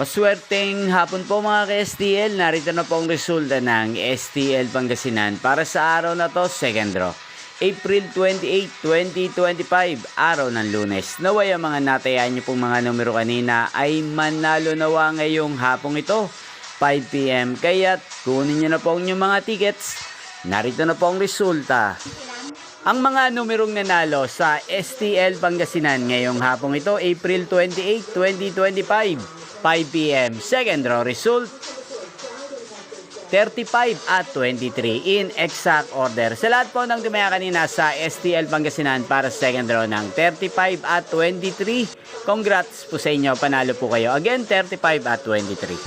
Maswerteng hapon po mga ka-STL, narito na po ang resulta ng STL Pangasinan para sa araw na to, second draw. April 28, 2025, araw ng Lunes. Naway ang mga natayan niyo pong mga numero kanina ay manalo nawa ngayong hapong ito, 5 PM. Kaya't kunin niyo na po ang inyong mga tickets. Narito na po ang resulta. Ang mga numerong nanalo sa STL Pangasinan ngayong hapong ito, April 28, 2025. 5 PM. Second draw result, 35 at 23 in exact order. Sa lahat po ng tumaya kanina sa STL Pangasinan para sa second draw ng 35 at 23, congrats po sa inyo, panalo po kayo. Again, 35 at 23.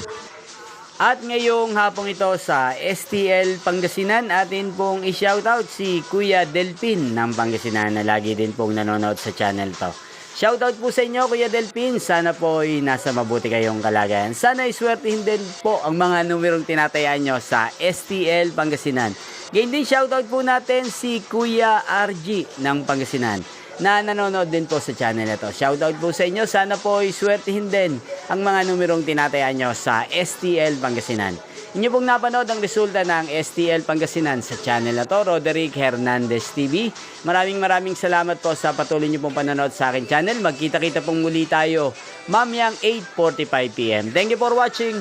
At ngayong hapong ito sa STL Pangasinan, atin pong i-shoutout si Kuya Delpin ng Pangasinan na lagi din pong nanonood sa channel to. Shoutout po sa inyo, Kuya Delpin. Sana po ay nasa mabuti kayong kalagayan. Sana iswertihin din po ang mga numerong tinatayaan nyo sa STL Pangasinan. Ngayon din shoutout po natin si Kuya RG ng Pangasinan na nanonood din po sa channel na to. Shoutout po sa inyo. Sana po iswertihin din ang mga numerong tinatayaan nyo sa STL Pangasinan. Inyo pong napanood ang resulta ng STL Pangasinan sa channel na to, Roderick Hernandez TV. Maraming salamat po sa patuloy nyo pong panonood sa akin channel. Magkita-kita pong muli tayo mamayang 8:45 PM. Thank you for watching.